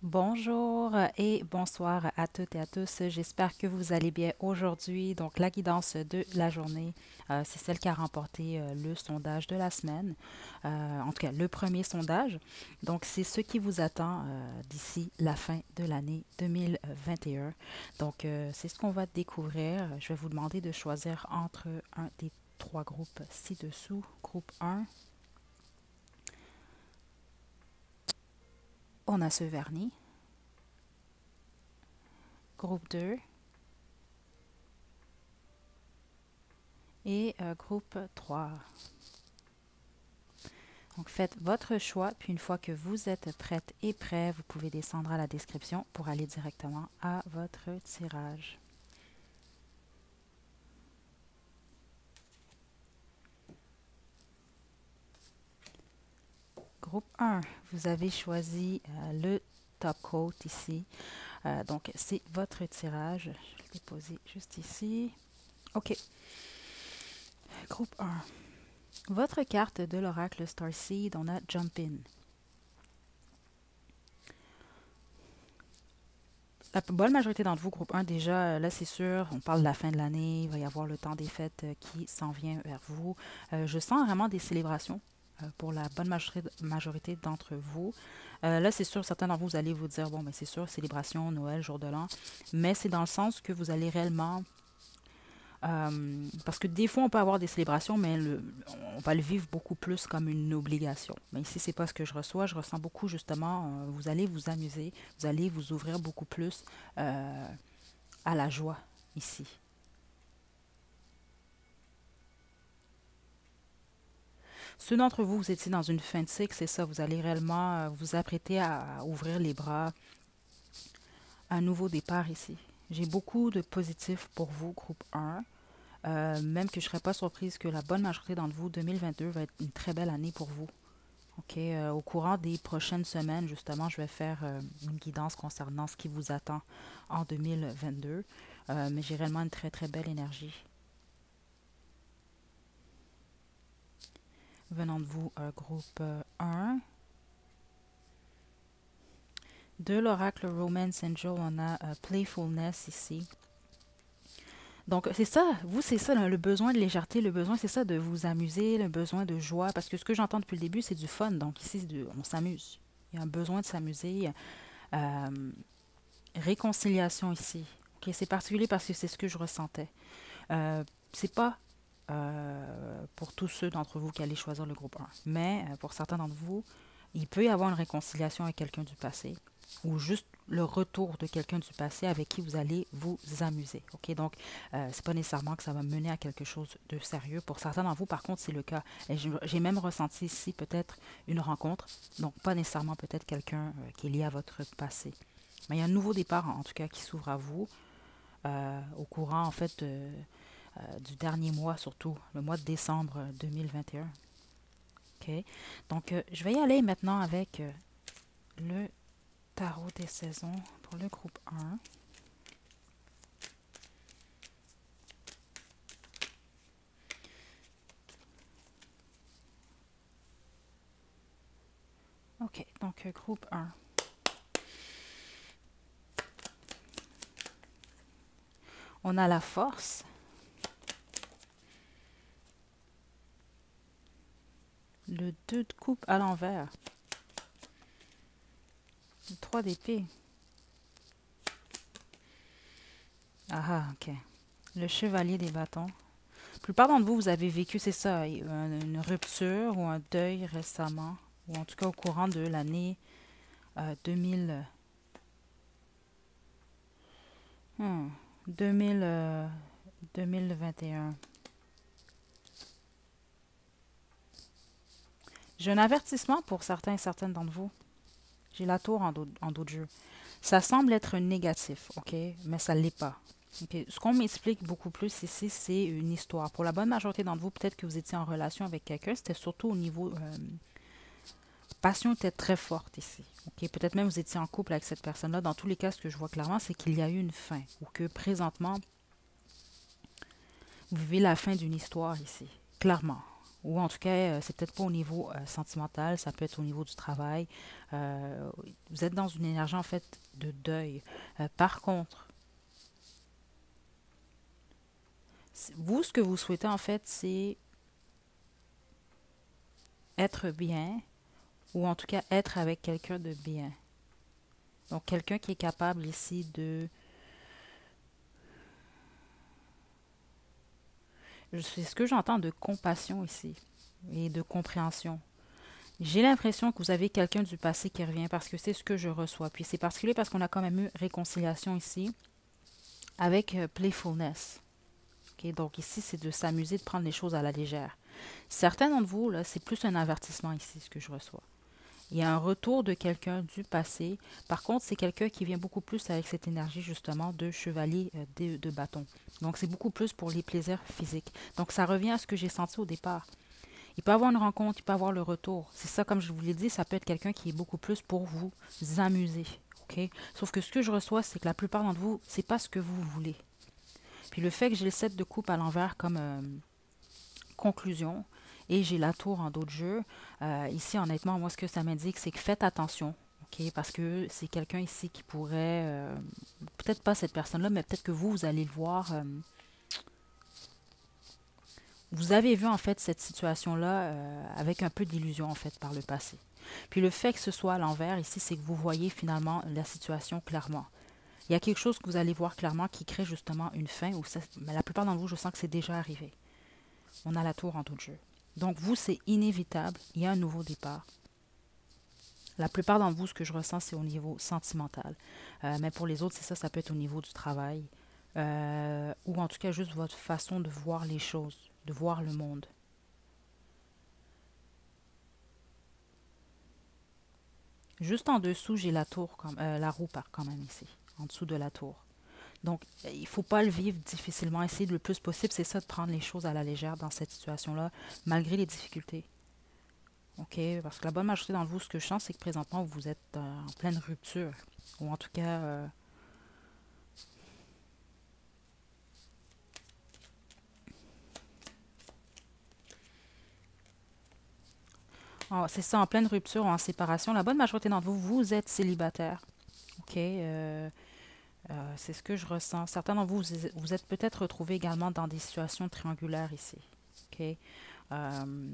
Bonjour et bonsoir à toutes et à tous. J'espère que vous allez bien aujourd'hui. Donc, la guidance de la journée, c'est celle qui a remporté le sondage de la semaine. En tout cas, le premier sondage. Donc, c'est ce qui vous attend d'ici la fin de l'année 2021. Donc, c'est ce qu'on va découvrir. Je vais vous demander de choisir entre un des trois groupes ci-dessous. Groupe 1, on a ce vernis. Groupe 2 et groupe 3. Donc faites votre choix, puis une fois que vous êtes prête et prêt, vous pouvez descendre à la description pour aller directement à votre tirage. Groupe 1, vous avez choisi le top coat ici. Donc c'est votre tirage. Je vais le déposer juste ici. OK. Groupe 1. Votre carte de l'oracle Starseed, on a Jump In. La bonne majorité d'entre vous, groupe 1, déjà, là, c'est sûr, on parle de la fin de l'année, il va y avoir le temps des fêtes qui s'en vient vers vous. Je sens vraiment des célébrations pour la bonne majorité d'entre vous. Là, c'est sûr, certains d'entre vous, vous allez vous dire, bon, ben c'est sûr, célébration, Noël, jour de l'an, mais c'est dans le sens que vous allez réellement parce que des fois, on peut avoir des célébrations, mais on va le vivre beaucoup plus comme une obligation. Mais ici, c'est pas ce que je reçois. Je ressens beaucoup, justement, vous allez vous amuser, vous allez vous ouvrir beaucoup plus à la joie ici. Ceux d'entre vous, vous étiez dans une fin de cycle, c'est ça, vous allez réellement vous apprêter à ouvrir les bras à un nouveau départ ici. J'ai beaucoup de positifs pour vous, groupe 1. Même que je ne serais pas surprise que la bonne majorité d'entre vous, 2022 va être une très belle année pour vous. OK, au courant des prochaines semaines, justement, je vais faire une guidance concernant ce qui vous attend en 2022. Mais j'ai réellement une très, très belle énergie. Venant de vous, groupe 1. De l'oracle Romance Angel, on a Playfulness ici. Donc, c'est ça, vous, c'est ça, là, le besoin de légèreté, le besoin, c'est ça, de vous amuser, le besoin de joie, parce que ce que j'entends depuis le début, c'est du fun. Donc, ici, on s'amuse. Il y a un besoin de s'amuser. Euh, Réconciliation ici. Ok, c'est particulier parce que c'est ce que je ressentais. C'est pas pour tous ceux d'entre vous qui allez choisir le groupe 1, mais pour certains d'entre vous, il peut y avoir une réconciliation avec quelqu'un du passé ou juste le retour de quelqu'un du passé avec qui vous allez vous amuser. Ok, donc c'est pas nécessairement que ça va mener à quelque chose de sérieux. Pour certains d'entre vous, par contre, c'est le cas. Et j'ai même ressenti ici peut-être une rencontre, donc pas nécessairement peut-être quelqu'un qui est lié à votre passé. Mais il y a un nouveau départ, en tout cas, qui s'ouvre à vous au courant, en fait, du dernier mois, surtout le mois de décembre 2021. OK. Donc, je vais y aller maintenant avec le tarot des saisons pour le groupe 1. OK. Donc, groupe 1. On a la force, le 2 de coupe à l'envers, le 3 d'épée. Ah, OK. Le chevalier des bâtons. La plupart d'entre vous, vous avez vécu, c'est ça, une rupture ou un deuil récemment, ou en tout cas au courant de l'année 2000, 2000, 2021. J'ai un avertissement pour certains et certaines d'entre vous. J'ai la tour en dos de jeu. Ça semble être négatif, OK? Mais ça ne l'est pas. Okay. Ce qu'on m'explique beaucoup plus ici, c'est une histoire. Pour la bonne majorité d'entre vous, peut-être que vous étiez en relation avec quelqu'un. C'était surtout au niveau... passion était très forte ici. Okay? Peut-être même vous étiez en couple avec cette personne-là. Dans tous les cas, ce que je vois clairement, c'est qu'il y a eu une fin. Ou que présentement, vous vivez la fin d'une histoire ici. Clairement. Ou en tout cas, c'est peut-être pas au niveau sentimental, ça peut être au niveau du travail. Euh, vous êtes dans une énergie en fait de deuil. Par contre, vous, ce que vous souhaitez en fait, c'est être bien, ou en tout cas être avec quelqu'un de bien. Donc quelqu'un qui est capable ici de... C'est ce que j'entends de compassion ici et de compréhension. J'ai l'impression que vous avez quelqu'un du passé qui revient parce que c'est ce que je reçois. Puis c'est particulier parce qu'on a quand même eu réconciliation ici avec playfulness. Ok, donc ici, c'est de s'amuser, de prendre les choses à la légère. Certains d'entre vous, là, c'est plus un avertissement ici, ce que je reçois. Il y a un retour de quelqu'un du passé. Par contre, c'est quelqu'un qui vient beaucoup plus avec cette énergie justement de chevalier de bâton. Donc, c'est beaucoup plus pour les plaisirs physiques. Donc, ça revient à ce que j'ai senti au départ. Il peut avoir une rencontre, il peut avoir le retour. C'est ça, comme je vous l'ai dit, ça peut être quelqu'un qui est beaucoup plus pour vous amuser. Ok. Sauf que ce que je reçois, c'est que la plupart d'entre vous, c'est pas ce que vous voulez. Puis le fait que j'ai le 7 de coupe à l'envers comme conclusion, et j'ai la tour en dos de jeu. Ici, honnêtement, moi, ce que ça m'indique, c'est que faites attention, ok, parce que c'est quelqu'un ici qui pourrait, peut-être pas cette personne-là, mais peut-être que vous allez le voir. Vous avez vu en fait cette situation-là avec un peu d'illusion en fait par le passé. Puis le fait que ce soit à l'envers ici, c'est que vous voyez finalement la situation clairement. Il y a quelque chose que vous allez voir clairement qui crée justement une fin, mais la plupart d'entre vous, je sens que c'est déjà arrivé. On a la tour en tout jeu. Donc vous, c'est inévitable, il y a un nouveau départ. La plupart d'entre vous, ce que je ressens, c'est au niveau sentimental. Mais pour les autres, c'est ça, ça peut être au niveau du travail. Ou en tout cas, juste votre façon de voir les choses, de voir le monde. Juste en dessous, j'ai la tour, la roue quand même ici, en dessous de la tour. Donc, il ne faut pas le vivre difficilement. Essayer le plus possible, c'est ça, de prendre les choses à la légère dans cette situation-là, malgré les difficultés. OK? Parce que la bonne majorité dans vous, ce que je sens, c'est que présentement, vous êtes en pleine rupture. Ou en tout cas, c'est ça, en pleine rupture ou en séparation. La bonne majorité d'entre vous, vous êtes célibataire. OK? C'est ce que je ressens. Certains d'entre vous, vous êtes peut-être retrouvés également dans des situations triangulaires ici. OK? Euh,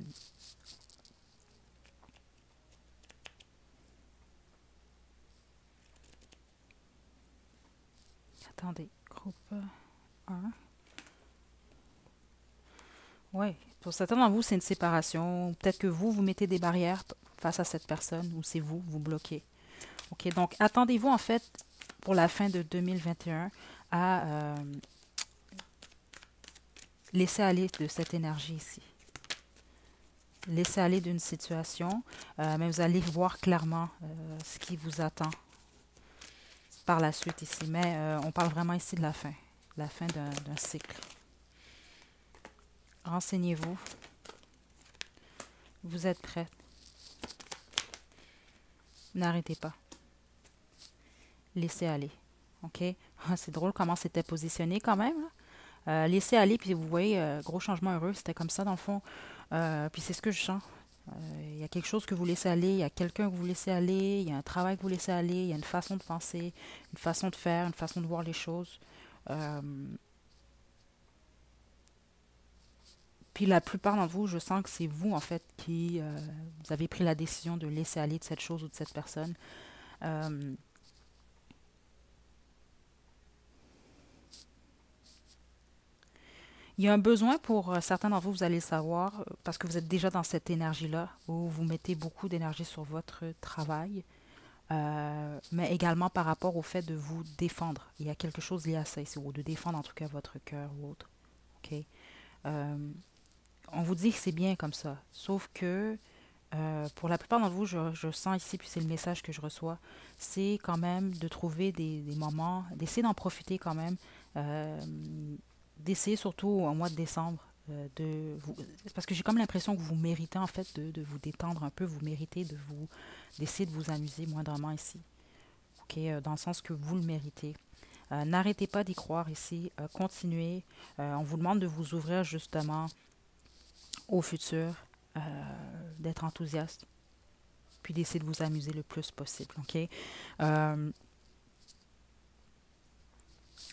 attendez, groupe 1. Oui, pour certains d'entre vous, c'est une séparation. Peut-être que vous, vous mettez des barrières face à cette personne ou c'est vous, vous bloquez. OK, donc attendez-vous en fait pour la fin de 2021 à laisser aller de cette énergie ici. Laisser aller d'une situation, mais vous allez voir clairement ce qui vous attend par la suite ici. Mais on parle vraiment ici de la fin d'un cycle. Renseignez-vous. Vous êtes prêts. N'arrêtez pas. Laissez aller. OK? C'est drôle comment c'était positionné quand même. Laissez aller, puis vous voyez, gros changement heureux, c'était comme ça dans le fond. Puis c'est ce que je sens. Il y a quelque chose que vous laissez aller, il y a quelqu'un que vous laissez aller, il y a un travail que vous laissez aller, il y a une façon de penser, une façon de faire, une façon de voir les choses. Euh, Puis la plupart d'entre vous, je sens que c'est vous, en fait, qui vous avez pris la décision de laisser aller de cette chose ou de cette personne. Euh, il y a un besoin pour certains d'entre vous, vous allez le savoir, parce que vous êtes déjà dans cette énergie-là, où vous mettez beaucoup d'énergie sur votre travail, mais également par rapport au fait de vous défendre. Il y a quelque chose lié à ça ici, ou de défendre en tout cas votre cœur ou autre. OK? Euh, on vous dit que c'est bien comme ça, sauf que pour la plupart d'entre vous, je sens ici, puis c'est le message que je reçois, c'est quand même de trouver des moments, d'essayer d'en profiter quand même, euh, d'essayer surtout au mois de décembre, parce que j'ai comme l'impression que vous méritez en fait de vous détendre un peu, vous méritez d'essayer de vous amuser moindrement ici, ok, dans le sens que vous le méritez. N'arrêtez pas d'y croire ici, continuez. On vous demande de vous ouvrir justement au futur. d'être enthousiaste, puis d'essayer de vous amuser le plus possible, OK? Euh,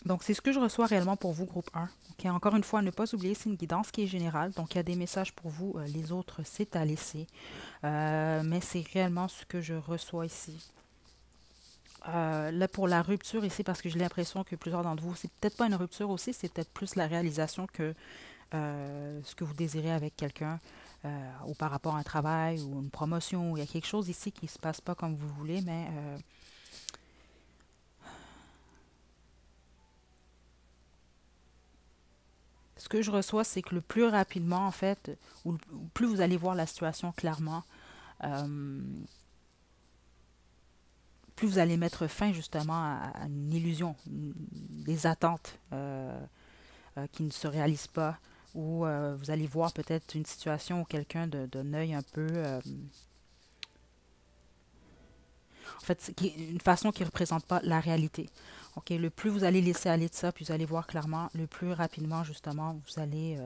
donc, c'est ce que je reçois réellement pour vous, groupe 1. OK? Encore une fois, ne pas oublier, c'est une guidance qui est générale. Donc, il y a des messages pour vous. Les autres, c'est à laisser. Mais c'est réellement ce que je reçois ici. Là, pour la rupture ici, parce que j'ai l'impression que plusieurs d'entre vous, c'est peut-être pas une rupture aussi, c'est peut-être plus la réalisation que ce que vous désirez avec quelqu'un ou par rapport à un travail ou une promotion. Il y a quelque chose ici qui ne se passe pas comme vous voulez, mais ce que je reçois, c'est que le plus rapidement, en fait, ou plus vous allez voir la situation clairement, euh, plus vous allez mettre fin justement à une illusion, des attentes qui ne se réalisent pas, ou vous allez voir peut-être une situation ou quelqu'un d'un œil un peu, en fait, une façon qui ne représente pas la réalité. Ok, le plus vous allez laisser aller de ça, puis vous allez voir clairement, le plus rapidement justement vous allez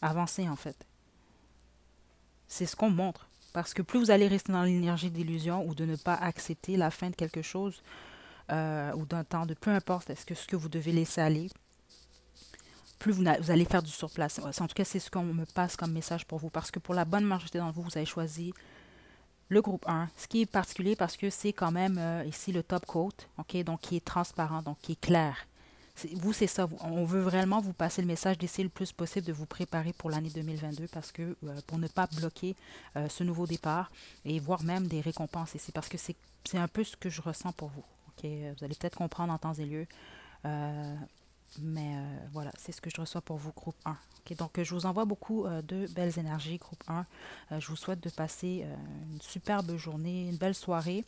avancer en fait. C'est ce qu'on montre. Parce que plus vous allez rester dans l'énergie d'illusion ou de ne pas accepter la fin de quelque chose ou d'un temps de peu importe est-ce que ce que vous devez laisser aller, plus vous allez faire du surplace. En tout cas, c'est ce qu'on me passe comme message pour vous. Parce que pour la bonne majorité d'entre vous, vous avez choisi le groupe 1, ce qui est particulier parce que c'est quand même ici le top coat, ok, donc qui est transparent, donc qui est clair. Vous, c'est ça. On veut vraiment vous passer le message d'essayer le plus possible de vous préparer pour l'année 2022 parce que pour ne pas bloquer ce nouveau départ et voir même des récompenses ici parce que c'est un peu ce que je ressens pour vous. Ok, vous allez peut-être comprendre en temps et lieu. Euh, mais voilà, c'est ce que je reçois pour vous, groupe 1. Ok, donc, je vous envoie beaucoup de belles énergies, groupe 1. Je vous souhaite de passer une superbe journée, une belle soirée,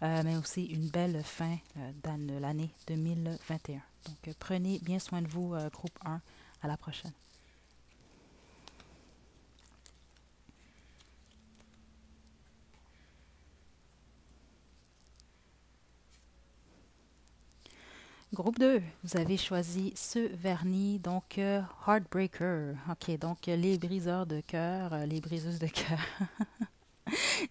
mais aussi une belle fin de l'année 2021. Donc, prenez bien soin de vous, groupe 1. À la prochaine. Groupe 2, vous avez choisi ce vernis, donc Heartbreaker. Ok, donc les briseurs de cœur, les briseuses de cœur.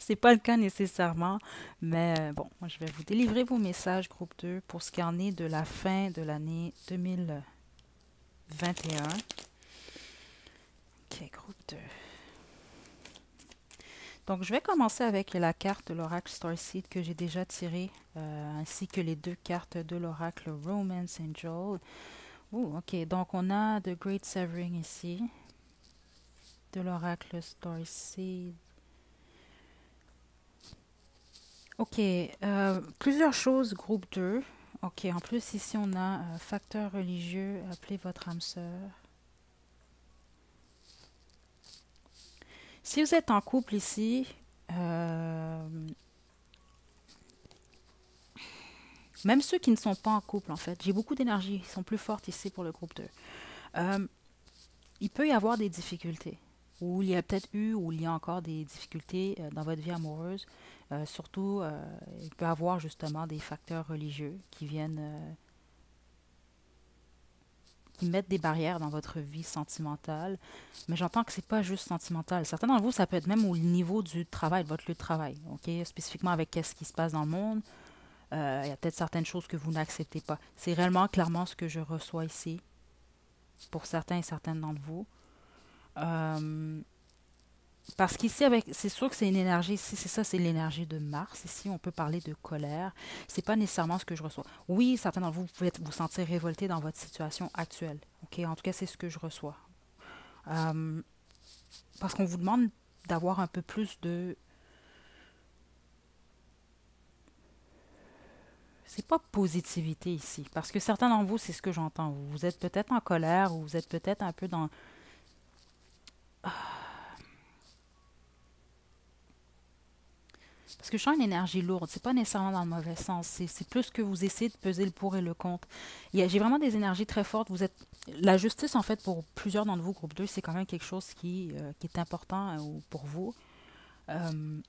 C'est pas le cas nécessairement, mais bon, moi je vais vous délivrer vos messages, groupe 2, pour ce qui en est de la fin de l'année 2021. Ok, groupe 2. Donc, je vais commencer avec la carte de l'oracle Starseed que j'ai déjà tirée, ainsi que les deux cartes de l'oracle Romance Angel. Oh, ok, donc on a The Great Severing ici, de l'oracle Starseed. Ok, plusieurs choses, groupe 2. Ok, en plus, ici, on a facteur religieux, appelez votre âme sœur. Si vous êtes en couple ici, même ceux qui ne sont pas en couple, en fait, j'ai beaucoup d'énergie, ils sont plus fortes ici pour le groupe 2. Euh, il peut y avoir des difficultés, ou il y a peut-être eu, ou il y a encore des difficultés dans votre vie amoureuse. Surtout, il peut y avoir justement des facteurs religieux qui viennent qui mettent des barrières dans votre vie sentimentale. Mais j'entends que c'est pas juste sentimental. Certains d'entre vous, ça peut être même au niveau du travail, de votre lieu de travail, ok? Spécifiquement avec qu'est-ce qui se passe dans le monde. Il y a peut-être certaines choses que vous n'acceptez pas. C'est réellement clairement ce que je reçois ici pour certains et certaines d'entre vous. Euh, Parce qu'ici, c'est sûr que c'est une énergie, ici, c'est ça, c'est l'énergie de Mars. Ici, on peut parler de colère. C'est pas nécessairement ce que je reçois. Oui, certains d'entre vous pouvez vous sentir révolté dans votre situation actuelle. Ok, en tout cas, c'est ce que je reçois. Euh, Parce qu'on vous demande d'avoir un peu plus de. C'est pas positivité ici. Parce que certains d'entre vous, c'est ce que j'entends. Vous êtes peut-être en colère ou vous êtes peut-être un peu dans. Parce que je sens une énergie lourde. C'est pas nécessairement dans le mauvais sens. C'est plus que vous essayez de peser le pour et le contre. J'ai vraiment des énergies très fortes. Vous êtes la justice en fait pour plusieurs d'entre vous, groupe 2, c'est quand même quelque chose qui est important pour vous. Euh,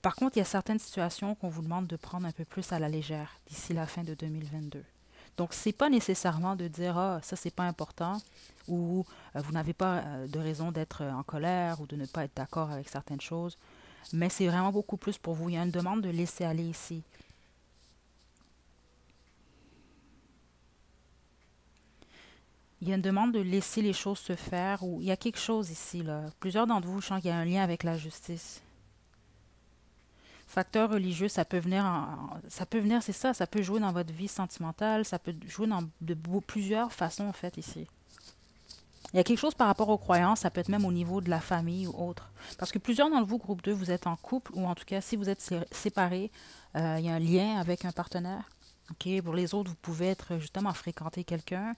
Par contre, il y a certaines situations qu'on vous demande de prendre un peu plus à la légère d'ici la fin de 2022. Donc, c'est pas nécessairement de dire, ah, ça, c'est pas important, ou vous n'avez pas de raison d'être en colère ou de ne pas être d'accord avec certaines choses, mais c'est vraiment beaucoup plus pour vous. Il y a une demande de laisser aller ici. Il y a une demande de laisser les choses se faire, ou il y a quelque chose ici, là. Plusieurs d'entre vous, je sens qu'il y a un lien avec la justice. Facteur religieux, ça peut venir, ça peut venir, c'est ça, ça peut jouer dans votre vie sentimentale, ça peut jouer dans plusieurs façons, en fait, ici. Il y a quelque chose par rapport aux croyances, ça peut être même au niveau de la famille ou autre. Parce que plusieurs d'entre vous, groupe 2, vous êtes en couple, ou en tout cas, si vous êtes séparés, il y a un lien avec un partenaire. OK? Pour les autres, vous pouvez être justement fréquenter quelqu'un,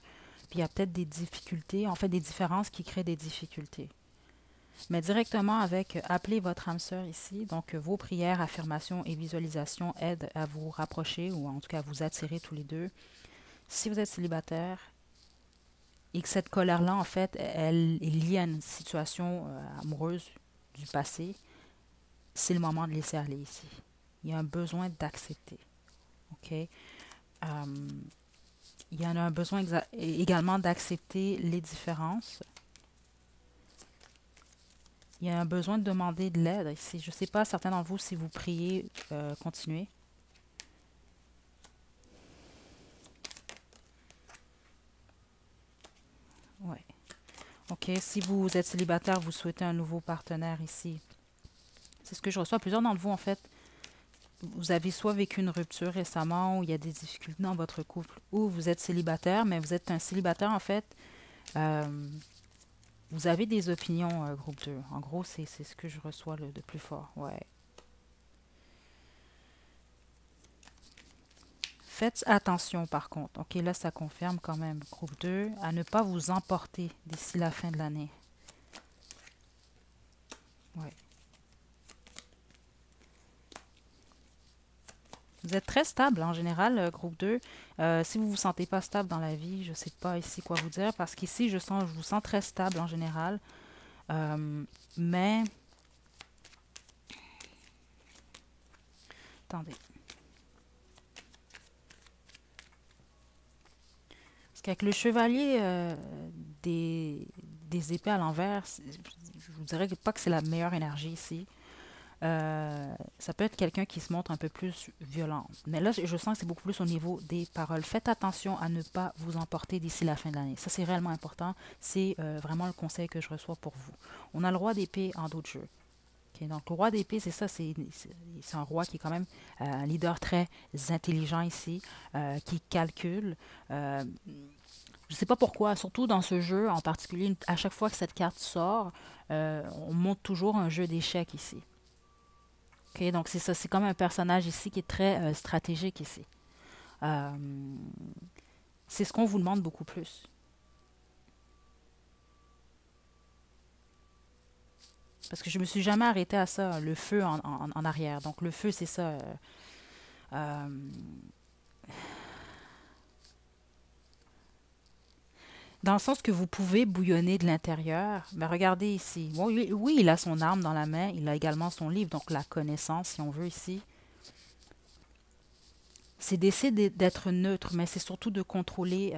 puis il y a peut-être des difficultés, en fait des différences qui créent des difficultés. Mais directement avec appelez votre âme sœur ici, donc vos prières, affirmations et visualisations aident à vous rapprocher ou en tout cas à vous attirer tous les deux. Si vous êtes célibataire et que cette colère-là, en fait, elle est liée à une situation amoureuse du passé, c'est le moment de laisser aller ici. Il y a un besoin d'accepter. OK? Il y en a un besoin également d'accepter les différences. Il y a un besoin de demander de l'aide ici. Je ne sais pas, certains d'entre vous, si vous priez, continuez. Ouais. OK. Si vous êtes célibataire, vous souhaitez un nouveau partenaire ici. C'est ce que je reçois. Plusieurs d'entre vous, en fait, vous avez soit vécu une rupture récemment, ou il y a des difficultés dans votre couple, ou vous êtes célibataire, mais vous êtes un célibataire, en fait, vous avez des opinions, groupe 2. En gros, c'est ce que je reçois de plus fort. Ouais. Faites attention, par contre. OK, là, ça confirme quand même, groupe 2, à ne pas vous emporter d'ici la fin de l'année. Ouais. Vous êtes très stable en général, groupe 2. Si vous ne vous sentez pas stable dans la vie, je ne sais pas ici quoi vous dire, parce qu'ici, je vous sens très stable en général. Mais, attendez. Parce qu'avec le chevalier des épées à l'envers, je vous dirais pas que c'est la meilleure énergie ici. Ça peut être quelqu'un qui se montre un peu plus violent. Mais là, je sens que c'est beaucoup plus au niveau des paroles. Faites attention à ne pas vous emporter d'ici la fin de l'année. Ça, c'est réellement important. C'est vraiment le conseil que je reçois pour vous. On a le roi d'épée en d'autres jeux. Okay, donc, le roi d'épée, c'est ça, c'est un roi qui est quand même un leader très intelligent ici, qui calcule. Je ne sais pas pourquoi, surtout dans ce jeu en particulier, à chaque fois que cette carte sort, on montre toujours un jeu d'échecs ici. Okay, donc c'est ça, c'est comme un personnage ici qui est très stratégique ici. Euh, c'est ce qu'on vous demande beaucoup plus. Parce que je me suis jamais arrêtée à ça, le feu en arrière. Donc le feu, c'est ça. Euh, dans le sens que vous pouvez bouillonner de l'intérieur. Mais regardez ici. Bon, oui, il a son arme dans la main, il a également son livre, donc la connaissance, si on veut ici. C'est d'essayer d'être neutre, mais c'est surtout de contrôler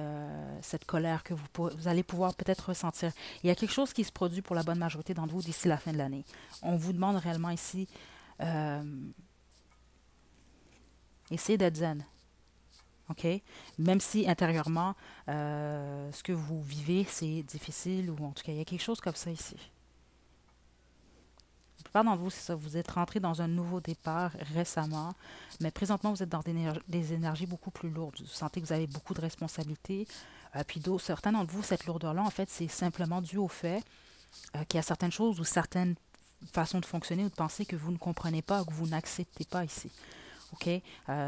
cette colère que vous allez pouvoir peut-être ressentir. Il y a quelque chose qui se produit pour la bonne majorité d'entre vous d'ici la fin de l'année. On vous demande réellement ici, essayez d'être zen. OK? Même si intérieurement, ce que vous vivez, c'est difficile, ou en tout cas, il y a quelque chose comme ça ici. La plupart d'entre vous, c'est ça, vous êtes rentré dans un nouveau départ récemment, mais présentement, vous êtes dans des énergies beaucoup plus lourdes. Vous sentez que vous avez beaucoup de responsabilités. Puis certains d'entre vous, cette lourdeur-là, en fait, c'est simplement dû au fait qu'il y a certaines choses ou certaines façons de fonctionner ou de penser que vous ne comprenez pas ou que vous n'acceptez pas ici. OK?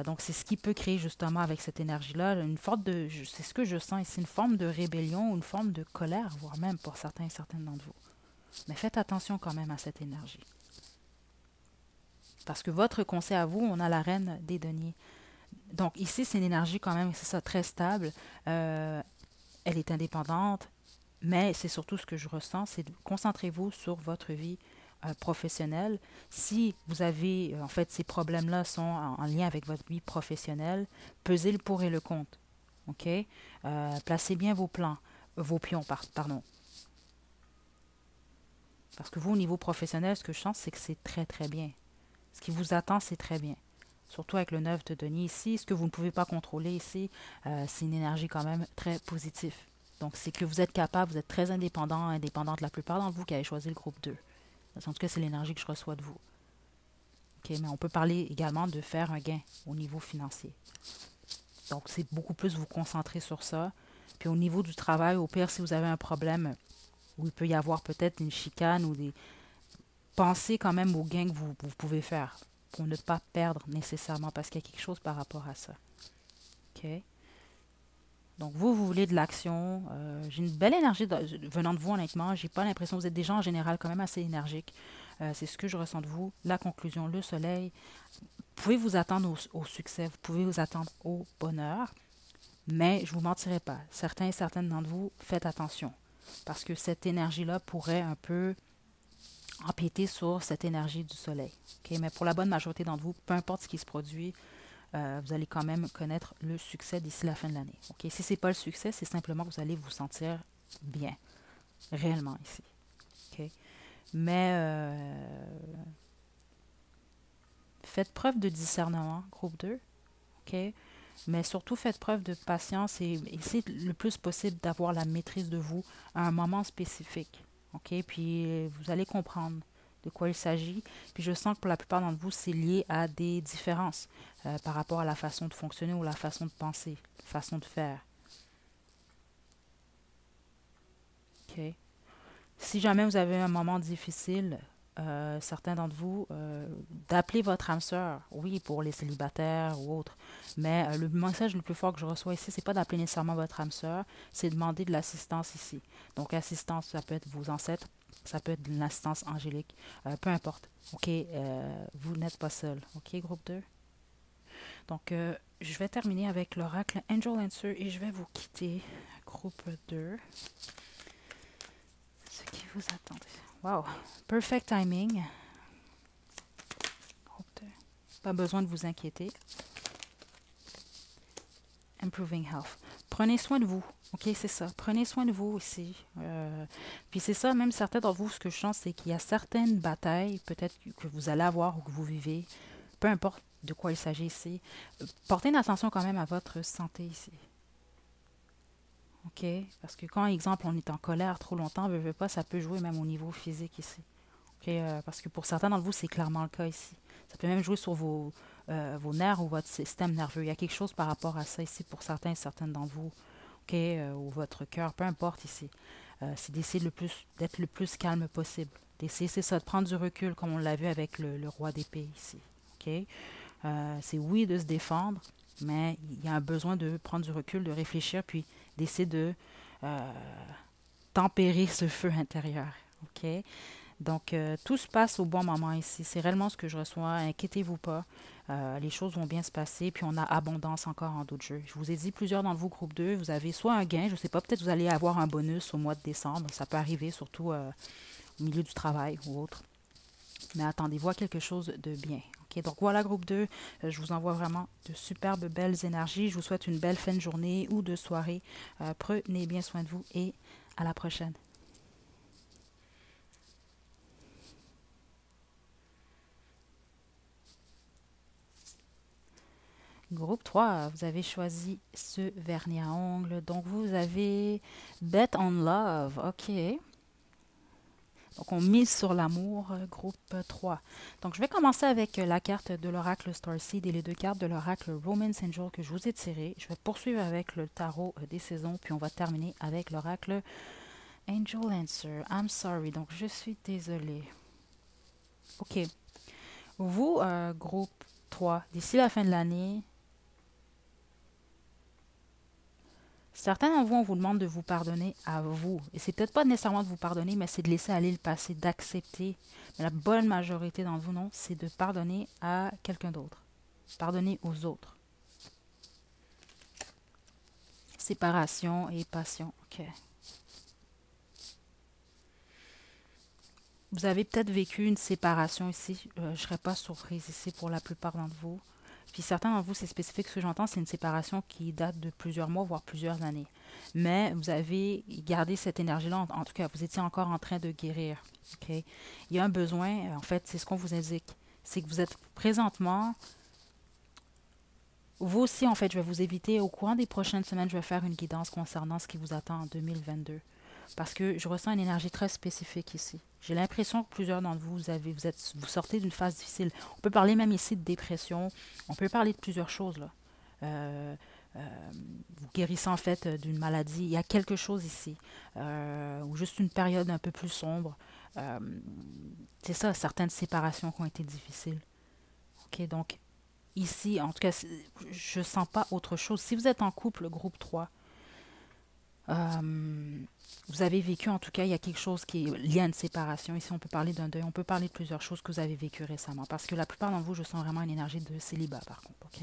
Donc, c'est ce qui peut créer justement avec cette énergie-là, c'est ce que je sens ici, une forme de rébellion ou une forme de colère, voire même pour certains et certaines d'entre vous. Mais faites attention quand même à cette énergie. Parce que votre conseil à vous, on a la reine des deniers. Donc ici, c'est une énergie quand même, c'est ça, très stable. Elle est indépendante, mais c'est surtout ce que je ressens, c'est concentrez-vous sur votre vie professionnelle. Si vous avez, en fait, ces problèmes-là sont en lien avec votre vie professionnelle, pesez le pour et le contre. OK? Placez bien vos plans, vos pions, pardon. Parce que vous, au niveau professionnel, ce que je sens, c'est que c'est très, très bien. Ce qui vous attend, c'est très bien. Surtout avec le 9 de denier ici. Ce que vous ne pouvez pas contrôler ici, c'est une énergie quand même très positive. Donc, c'est que vous êtes capable, vous êtes très indépendant, indépendante. La plupart d'entre vous qui avez choisi le groupe 2. En tout cas, c'est l'énergie que je reçois de vous. OK, mais on peut parler également de faire un gain au niveau financier. Donc, c'est beaucoup plus vous concentrer sur ça. Puis au niveau du travail, au pire, si vous avez un problème où il peut y avoir peut-être une chicane ou des... Pensez quand même au gain que vous pouvez faire pour ne pas perdre nécessairement parce qu'il y a quelque chose par rapport à ça. OK? Donc, vous voulez de l'action. J'ai une belle énergie venant de vous, honnêtement. J'ai pas l'impression que vous êtes des gens en général quand même assez énergiques. C'est ce que je ressens de vous. La conclusion, le soleil. Vous pouvez vous attendre au succès, vous pouvez vous attendre au bonheur, mais je ne vous mentirai pas. Certains et certaines d'entre vous, faites attention. Parce que cette énergie-là pourrait un peu empiéter sur cette énergie du soleil. Okay? Mais pour la bonne majorité d'entre vous, peu importe ce qui se produit, vous allez quand même connaître le succès d'ici la fin de l'année. Okay? Si ce n'est pas le succès, c'est simplement que vous allez vous sentir bien, réellement ici. Okay? Mais faites preuve de discernement, groupe 2. OK? Mais surtout, faites preuve de patience et essayez le plus possible d'avoir la maîtrise de vous à un moment spécifique. OK? Puis, vous allez comprendre de quoi il s'agit. Puis, je sens que pour la plupart d'entre vous, c'est lié à des différences par rapport à la façon de fonctionner ou la façon de penser, la façon de faire. OK? Si jamais vous avez un moment difficile, certains d'entre vous, d'appeler votre âme sœur, oui, pour les célibataires ou autres. Mais le message le plus fort que je reçois ici, c'est pas d'appeler nécessairement votre âme sœur, c'est demander de l'assistance ici. Donc, assistance, ça peut être vos ancêtres, ça peut être de l'assistance angélique, peu importe. OK, vous n'êtes pas seul. OK, groupe 2. Donc, je vais terminer avec l'oracle Angel Answer et je vais vous quitter, groupe 2. Ce qui vous attend. Wow, perfect timing. Pas besoin de vous inquiéter. Improving health. Prenez soin de vous. OK, c'est ça. Prenez soin de vous aussi. Puis c'est ça, même certains d'entre vous, ce que je sens, c'est qu'il y a certaines batailles, peut-être que vous allez avoir ou que vous vivez, peu importe de quoi il s'agit ici. Portez une attention quand même à votre santé ici. OK? Parce que quand, exemple, on est en colère trop longtemps, veut pas, ça peut jouer même au niveau physique ici. OK? Parce que pour certains d'entre vous, c'est clairement le cas ici. Ça peut même jouer sur vos nerfs ou votre système nerveux. Il y a quelque chose par rapport à ça ici pour certains et certaines d'entre vous. OK? Ou votre cœur, peu importe ici. C'est d'essayer d'être le plus calme possible. D'essayer, c'est ça, de prendre du recul, comme on l'a vu avec le roi d'épée ici. OK? C'est oui de se défendre, mais il y a un besoin de prendre du recul, de réfléchir, puis d'essayer de tempérer ce feu intérieur. OK? Donc, tout se passe au bon moment ici. C'est réellement ce que je reçois. Inquiétez-vous pas. Les choses vont bien se passer. Puis, on a abondance encore en d'autres jeux. Je vous ai dit, plusieurs dans vous, groupe 2, vous avez soit un gain, je ne sais pas, peut-être vous allez avoir un bonus au mois de décembre. Ça peut arriver, surtout au milieu du travail ou autre. Mais attendez-vous à quelque chose de bien. OK, donc voilà, groupe 2. Je vous envoie vraiment de superbes, belles énergies. Je vous souhaite une belle fin de journée ou de soirée. Prenez bien soin de vous et à la prochaine. Groupe 3, vous avez choisi ce vernis à ongles. Donc, vous avez Bet on Love. OK. Donc, on mise sur l'amour, groupe 3. Donc, je vais commencer avec la carte de l'oracle Starseed et les deux cartes de l'oracle Romance Angel que je vous ai tirées. Je vais poursuivre avec le tarot des saisons, puis on va terminer avec l'oracle Angel Answer. I'm sorry. Donc, je suis désolée. OK. Vous, groupe 3, d'ici la fin de l'année, certains d'entre vous, on vous demande de vous pardonner à vous. Et c'est peut-être pas nécessairement de vous pardonner, mais c'est de laisser aller le passé, d'accepter. Mais la bonne majorité d'entre vous, non, c'est de pardonner à quelqu'un d'autre. Pardonner aux autres. Séparation et passion. OK. Vous avez peut-être vécu une séparation ici. Je ne serais pas surprise ici pour la plupart d'entre vous. Puis certains d'entre vous, c'est spécifique, ce que j'entends, c'est une séparation qui date de plusieurs mois, voire plusieurs années. Mais vous avez gardé cette énergie-là, en tout cas, vous étiez encore en train de guérir. OK? Il y a un besoin, en fait, c'est ce qu'on vous indique. C'est que vous êtes présentement, vous aussi, en fait, je vais vous éviter, au courant des prochaines semaines, je vais faire une guidance concernant ce qui vous attend en 2022. Parce que je ressens une énergie très spécifique ici. J'ai l'impression que plusieurs d'entre vous, vous sortez d'une phase difficile. On peut parler même ici de dépression. On peut parler de plusieurs choses, là. Euh, vous guérissez en fait d'une maladie. Il y a quelque chose ici. Ou juste une période un peu plus sombre. Euh, c'est ça, certaines séparations qui ont été difficiles. OK, donc ici, en tout cas, je sens pas autre chose. Si vous êtes en couple, groupe 3, vous avez vécu, en tout cas, il y a quelque chose qui est lié à une séparation. Ici, on peut parler d'un deuil, on peut parler de plusieurs choses que vous avez vécues récemment. Parce que la plupart d'entre vous, je sens vraiment une énergie de célibat, par contre. OK?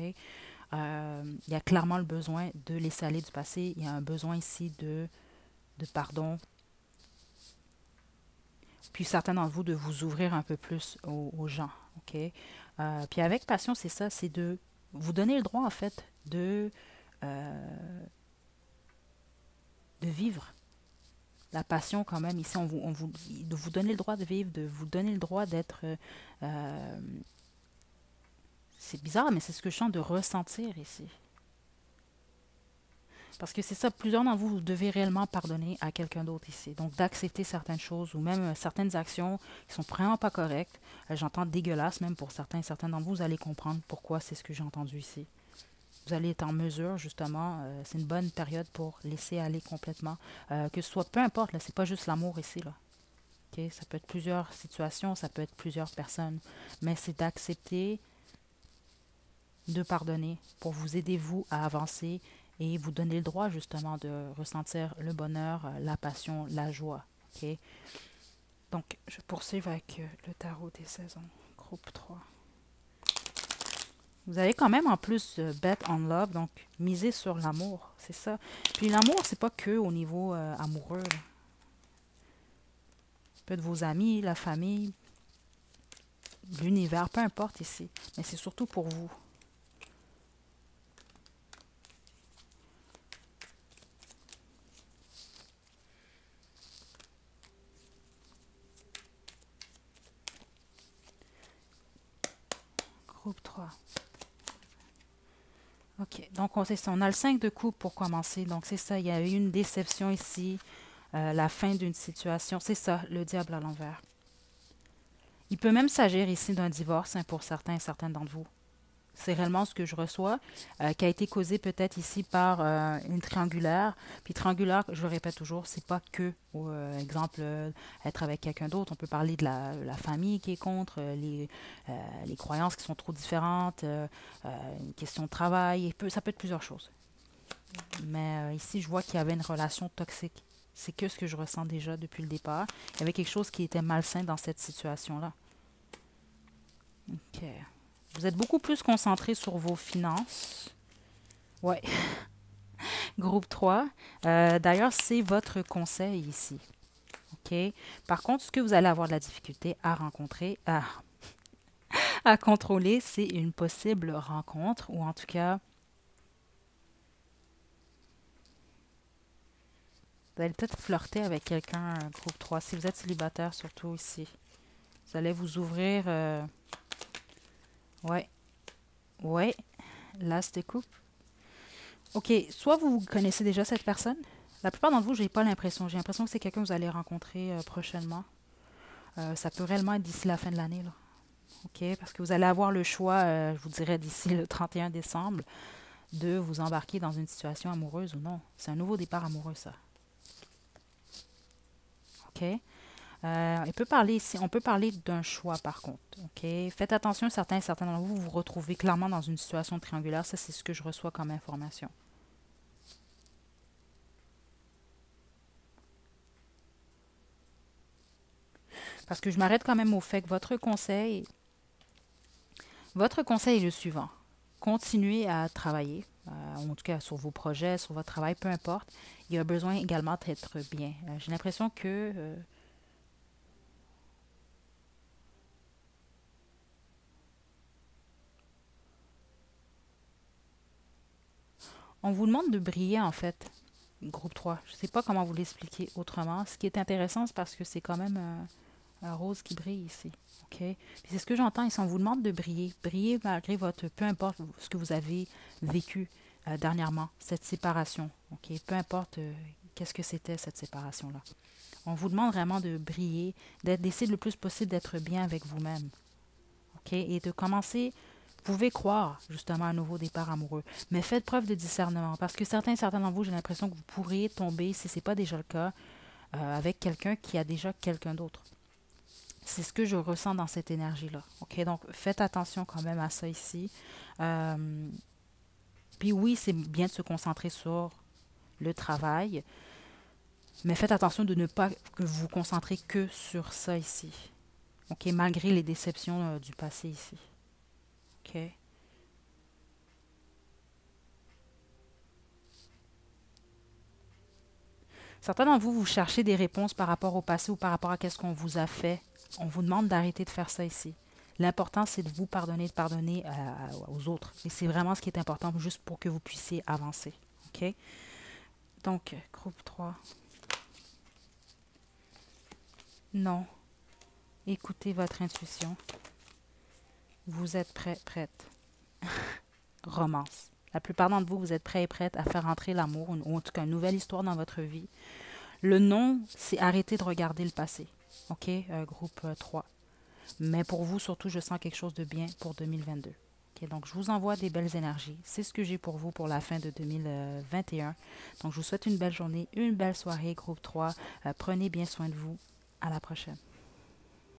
Il y a clairement le besoin de laisser aller du passé. Il y a un besoin ici de pardon. Puis certains d'entre vous, de vous ouvrir un peu plus aux gens. OK? Puis avec passion, c'est ça, c'est de vous donner le droit, en fait, de vivre. La passion, quand même, ici, de vous donner le droit de vivre, de vous donner le droit d'être... c'est bizarre, mais c'est ce que je sens de ressentir ici. Parce que c'est ça, plusieurs d'entre vous, vous devez réellement pardonner à quelqu'un d'autre ici. Donc, d'accepter certaines choses ou même certaines actions qui sont vraiment pas correctes. J'entends dégueulasse même pour certains d'entre vous, vous allez comprendre pourquoi c'est ce que j'ai entendu ici. Vous allez être en mesure, justement, c'est une bonne période pour laisser aller complètement. Que ce soit, peu importe, là, c'est pas juste l'amour ici, là. Okay? Ça peut être plusieurs situations, ça peut être plusieurs personnes. Mais c'est d'accepter de pardonner pour vous aider, vous, à avancer et vous donner le droit, justement, de ressentir le bonheur, la passion, la joie. Okay? Donc, je poursuis avec le tarot des saisons, groupe 3. Vous avez quand même en plus bet on love, donc miser sur l'amour, c'est ça. Puis l'amour, c'est pas que au niveau amoureux. Là. Peut être vos amis, la famille, l'univers, peu importe ici. Mais c'est surtout pour vous. Groupe 3. OK, donc c'est ça. On a le 5 de coupe pour commencer. Donc c'est ça, il y a eu une déception ici. La fin d'une situation. C'est ça, le diable à l'envers. Il peut même s'agir ici d'un divorce hein, pour certains et certaines d'entre vous. C'est réellement ce que je reçois, qui a été causé peut-être ici par une triangulaire. Puis triangulaire, je le répète toujours, c'est pas que, exemple, être avec quelqu'un d'autre. On peut parler de la famille qui est contre, les croyances qui sont trop différentes, une question de travail, ça peut être plusieurs choses. Mais ici, je vois qu'il y avait une relation toxique. C'est que ce que je ressens déjà depuis le départ. Il y avait quelque chose qui était malsain dans cette situation-là. OK. Vous êtes beaucoup plus concentré sur vos finances. Ouais. Groupe 3. D'ailleurs, c'est votre conseil ici. OK? Par contre, ce que vous allez avoir de la difficulté à rencontrer, à contrôler, c'est une possible rencontre ou en tout cas, vous allez peut-être flirter avec quelqu'un, groupe 3. Si vous êtes célibataire, surtout ici. Vous allez vous ouvrir. Ouais. Ouais. Là, c'était coupe. OK. Soit vous connaissez déjà cette personne. La plupart d'entre vous, j'ai pas l'impression. J'ai l'impression que c'est quelqu'un que vous allez rencontrer prochainement. Ça peut réellement être d'ici la fin de l'année. Là. OK? Parce que vous allez avoir le choix, je vous dirais, d'ici le 31 décembre, de vous embarquer dans une situation amoureuse ou non. C'est un nouveau départ amoureux, ça. OK? On peut parler d'un choix, par contre. OK? Faites attention, certains d'entre vous vous retrouvez clairement dans une situation triangulaire. Ça, c'est ce que je reçois comme information. Parce que je m'arrête quand même au fait que votre conseil est le suivant. Continuez à travailler, en tout cas sur vos projets, sur votre travail, peu importe. Il y a besoin également d'être bien. J'ai l'impression que On vous demande de briller, en fait, groupe 3. Je ne sais pas comment vous l'expliquer autrement. Ce qui est intéressant, c'est parce que c'est quand même un rose qui brille ici. OK? Puis c'est ce que j'entends ici. On vous demande de briller. Briller malgré votre... Peu importe ce que vous avez vécu dernièrement, cette séparation. OK? Peu importe qu'est-ce que c'était, cette séparation-là. On vous demande vraiment de briller, d'essayer le plus possible d'être bien avec vous-même. OK? Et de commencer... Vous pouvez croire justement à un nouveau départ amoureux, mais faites preuve de discernement parce que certains d'entre vous, j'ai l'impression que vous pourriez tomber, si ce n'est pas déjà le cas, avec quelqu'un qui a déjà quelqu'un d'autre. C'est ce que je ressens dans cette énergie-là. OK? Donc, faites attention quand même à ça ici. Puis oui, c'est bien de se concentrer sur le travail, mais faites attention de ne pas que vous vous concentrez que sur ça ici. OK? Malgré les déceptions du passé ici. OK? Certains d'entre vous, vous cherchez des réponses par rapport au passé ou par rapport à ce qu'on vous a fait. On vous demande d'arrêter de faire ça ici. L'important, c'est de vous pardonner, de pardonner aux autres. Et c'est vraiment ce qui est important, juste pour que vous puissiez avancer. OK? Donc, groupe 3. Non. Écoutez votre intuition. Vous êtes prêt, prête. Romance. La plupart d'entre vous, vous êtes prêts et prêtes à faire entrer l'amour, ou en tout cas une nouvelle histoire dans votre vie. Le non, c'est arrêter de regarder le passé. OK? Groupe 3. Mais pour vous, surtout, je sens quelque chose de bien pour 2022. Okay, donc, je vous envoie des belles énergies. C'est ce que j'ai pour vous pour la fin de 2021. Donc, je vous souhaite une belle journée, une belle soirée, groupe 3. Prenez bien soin de vous. À la prochaine.